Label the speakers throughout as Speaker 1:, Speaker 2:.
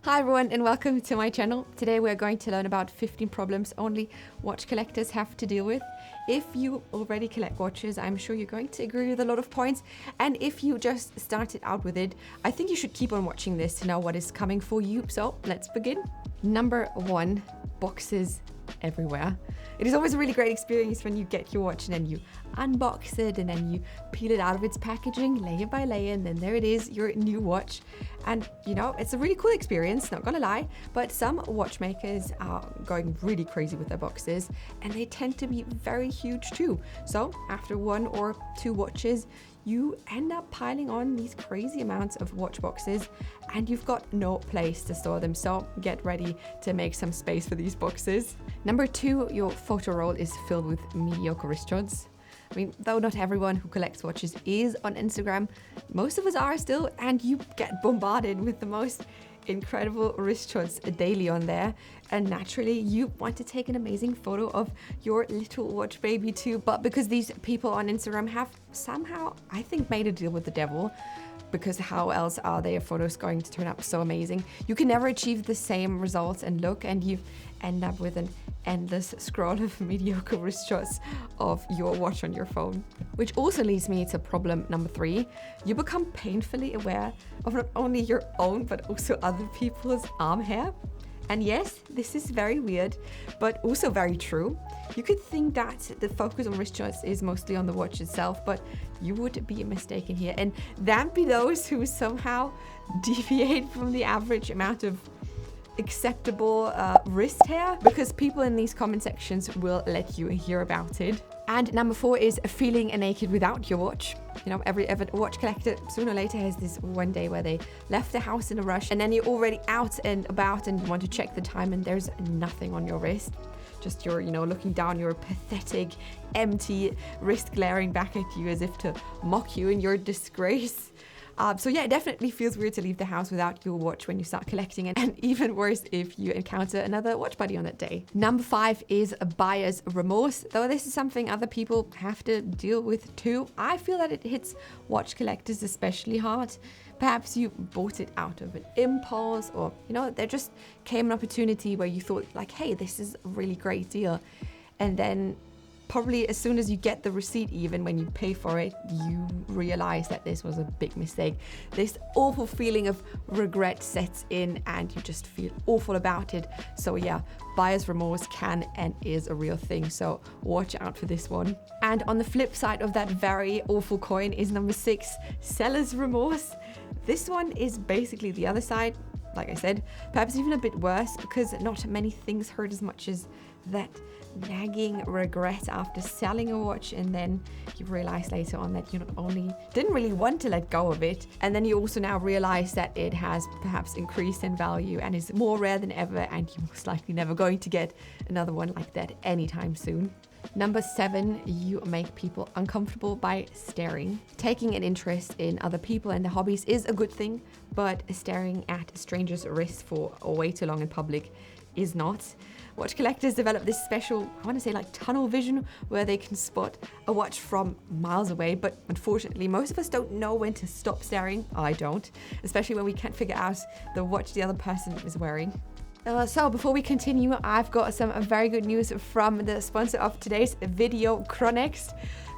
Speaker 1: Hi everyone and welcome to my channel. Today we're going to learn about 15 problems only watch collectors have to deal with. If you already collect watches, I'm sure you're going to agree with a lot of points. And if you just started out with it, I think you should keep on watching this to know what is coming for you. So let's begin. Number 1, boxes everywhere. It is always a really great experience when you get your watch and then you unbox it and then you peel it out of its packaging layer by layer, and then there it is, your new watch. And you know, it's a really cool experience, not gonna lie, but some watchmakers are going really crazy with their boxes and they tend to be very huge too. So after 1 or 2 watches, you end up piling on these crazy amounts of watch boxes and you've got no place to store them. So get ready to make some space for these boxes. Number 2, your photo roll is filled with mediocre wristwatches. I mean, though not everyone who collects watches is on Instagram, most of us are still, and you get bombarded with the most incredible wristwatches daily on there. And naturally, you want to take an amazing photo of your little watch baby too. But because these people on Instagram have somehow, I think, made a deal with the devil, because how else are their photos going to turn out so amazing? You can never achieve the same results and look, and you end up with an endless scroll of mediocre wristwatches of your watch on your phone. Which also leads me to problem number 3. You become painfully aware of not only your own but also other people's arm hair. And yes, this is very weird, but also very true. You could think that the focus on wristwatches is mostly on the watch itself, but you would be mistaken here. And that be those who somehow deviate from the average amount of acceptable wrist hair, because people in these comment sections will let you hear about it. And number 4 is feeling naked without your watch. You know, every watch collector sooner or later has this one day where they left the house in a rush and then you're already out and about and you want to check the time and there's nothing on your wrist. Just you're, you know, looking down your pathetic, empty wrist glaring back at you as if to mock you in your disgrace. So yeah, it definitely feels weird to leave the house without your watch when you start collecting, and even worse if you encounter another watch buddy on that day. Number 5 is a buyer's remorse. Though this is something other people have to deal with too, I feel that it hits watch collectors especially hard. Perhaps you bought it out of an impulse, or you know, there just came an opportunity where you thought like, hey, this is a really great deal. And then probably as soon as you get the receipt, even when you pay for it, you realize that this was a big mistake. This awful feeling of regret sets in and you just feel awful about it. So yeah, buyer's remorse can and is a real thing. So watch out for this one. And on the flip side of that very awful coin is number 6, seller's remorse. This one is basically the other side. Like I said, perhaps even a bit worse, because not many things hurt as much as that nagging regret after selling a watch, and then you realize later on that you not only didn't really want to let go of it, and then you also now realize that it has perhaps increased in value and is more rare than ever, and you're most likely never going to get another one like that anytime soon. Number 7, you make people uncomfortable by staring. Taking an interest in other people and their hobbies is a good thing, but staring at strangers' wrists for way too long in public is not. Watch collectors develop this special, I want to say like tunnel vision, where they can spot a watch from miles away, but unfortunately most of us don't know when to stop staring. I don't, especially when we can't figure out the watch the other person is wearing. So before we continue, I've got some very good news from the sponsor of today's video, CHRONEXT.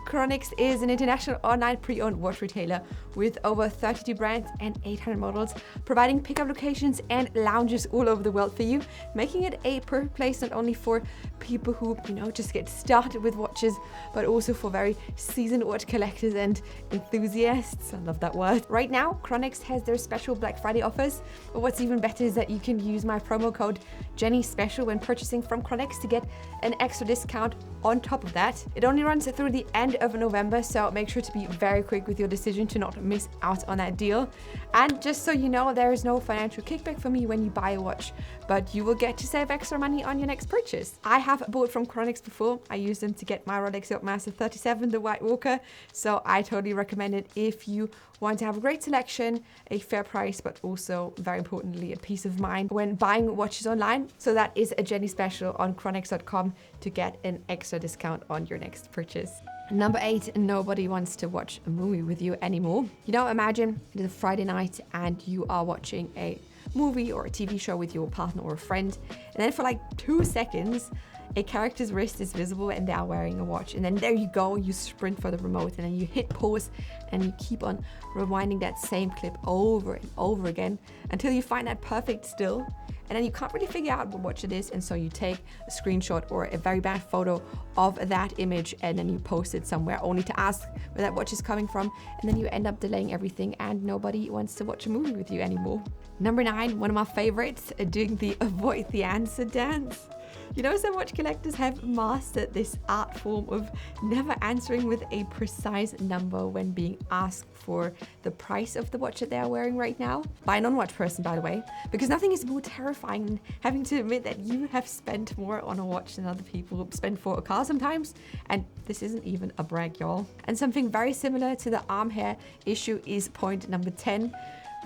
Speaker 1: CHRONEXT is an international online pre-owned watch retailer with over 32 brands and 800 models, providing pickup locations and lounges all over the world for you, making it a perfect place not only for people who, you know, just get started with watches, but also for very seasoned watch collectors and enthusiasts. I love that word. Right now, CHRONEXT has their special Black Friday offers. But what's even better is that you can use my promo code JENNISPECIAL when purchasing from CHRONEXT to get an extra discount on top of that. It only runs through the end of November, so make sure to be very quick with your decision to not miss out on that deal. And just so you know, there is no financial kickback for me when you buy a watch, but you will get to save extra money on your next purchase. I have bought from CHRONEXT before. I used them to get my Rolex Yachtmaster 37, the White Walker, so I totally recommend it if you want to have a great selection, a fair price, but also, very importantly, a peace of mind when buying watches online. So that is a Jenni special on chronext.com to get an extra discount on your next purchase. Number 8, nobody wants to watch a movie with you anymore. You know, imagine it is a Friday night and you are watching a movie or a TV show with your partner or a friend, and then for like 2 seconds, a character's wrist is visible and they are wearing a watch, and then there you go, you sprint for the remote and then you hit pause and you keep on rewinding that same clip over and over again until you find that perfect still, and then you can't really figure out what watch it is, and so you take a screenshot or a very bad photo of that image and then you post it somewhere only to ask where that watch is coming from, and then you end up delaying everything and nobody wants to watch a movie with you anymore. Number 9, one of my favorites, doing the avoid the answer dance. You know, some watch collectors have mastered this art form of never answering with a precise number when being asked for the price of the watch that they are wearing right now. By a non-watch person, by the way, because nothing is more terrifying than having to admit that you have spent more on a watch than other people spend for a car sometimes. And this isn't even a brag, y'all. And something very similar to the arm hair issue is point number 10.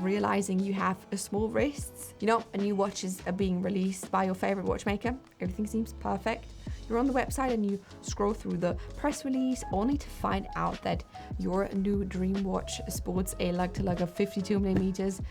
Speaker 1: Realizing you have small wrists. You know, a new watch is being released by your favorite watchmaker. Everything seems perfect. You're on the website and you scroll through the press release only to find out that your new dream watch sports a lug-to-lug of 52 millimeters,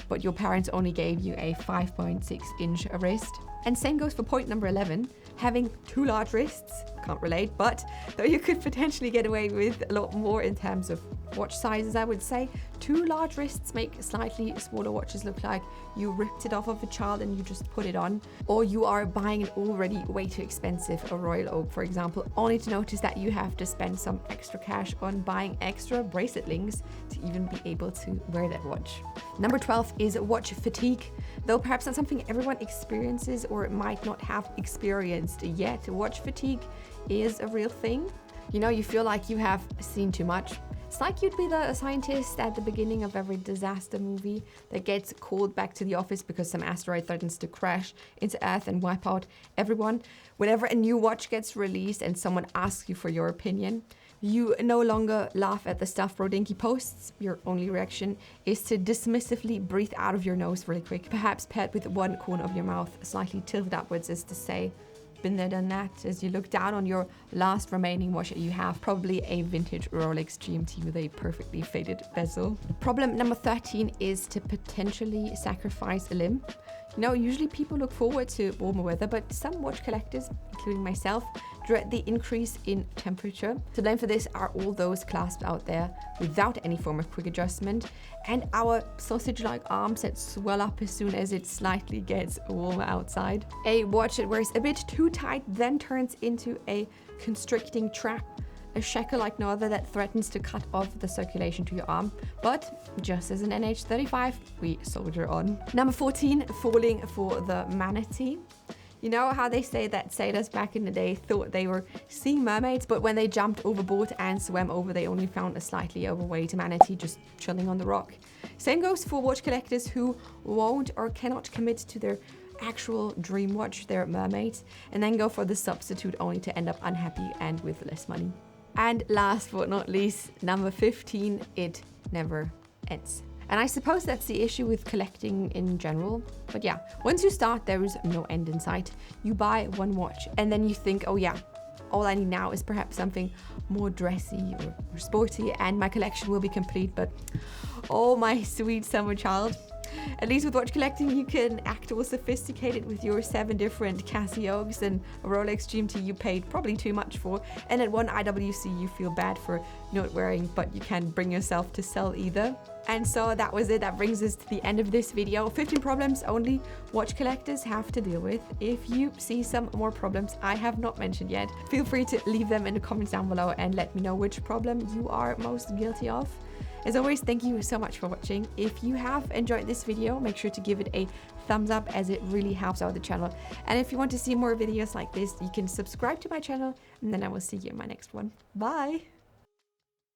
Speaker 1: but your parents only gave you a 5.6-inch wrist. And same goes for point number 11, having too large wrists. Can't relate, but though you could potentially get away with a lot more in terms of watch sizes, I would say, too large wrists make slightly smaller watches look like you ripped it off of a child and you just put it on, or you are buying an already way too expensive a Royal Oak, for example, only to notice that you have to spend some extra cash on buying extra bracelet links to even be able to wear that watch. Number 12 is watch fatigue. Though perhaps not something everyone experiences or might not have experienced yet, watch fatigue is a real thing. You know, you feel like you have seen too much. It's like you'd be the scientist at the beginning of every disaster movie that gets called back to the office because some asteroid threatens to crash into Earth and wipe out everyone. Whenever a new watch gets released and someone asks you for your opinion, you no longer laugh at the stuff Brodinky posts. Your only reaction is to dismissively breathe out of your nose really quick, perhaps paired with one corner of your mouth slightly tilted upwards as to say, been there, done that, as you look down on your last remaining watch that you have, probably a vintage Rolex GMT with a perfectly faded bezel. Problem number 13 is to potentially sacrifice a limb. You know, usually people look forward to warmer weather, but some watch collectors, including myself, dread the increase in temperature. To blame for this are all those clasps out there without any form of quick adjustment, and our sausage-like arms that swell up as soon as it slightly gets warmer outside. A watch that wears a bit too tight then turns into a constricting trap, a shackle like no other that threatens to cut off the circulation to your arm. But just as an NH35, we soldier on. Number 14, falling for the manatee. You know how they say that sailors back in the day thought they were seeing mermaids, but when they jumped overboard and swam over, they only found a slightly overweight manatee just chilling on the rock. Same goes for watch collectors who won't or cannot commit to their actual dream watch, their mermaids, and then go for the substitute only to end up unhappy and with less money. And last but not least, number 15, it never ends. And I suppose that's the issue with collecting in general. But yeah, once you start, there is no end in sight. You buy one watch and then you think, oh yeah, all I need now is perhaps something more dressy or sporty and my collection will be complete. But oh, my sweet summer child. At least with watch collecting, you can act all sophisticated with your 7 different Casios and a Rolex GMT you paid probably too much for, and at one IWC you feel bad for not wearing, but you can't bring yourself to sell either. And so that was it. That brings us to the end of this video. 15 problems only watch collectors have to deal with. If you see some more problems I have not mentioned yet, feel free to leave them in the comments down below and let me know which problem you are most guilty of. As always, thank you so much for watching. If you have enjoyed this video, make sure to give it a thumbs up as it really helps out the channel. And if you want to see more videos like this, you can subscribe to my channel and then I will see you in my next one. Bye!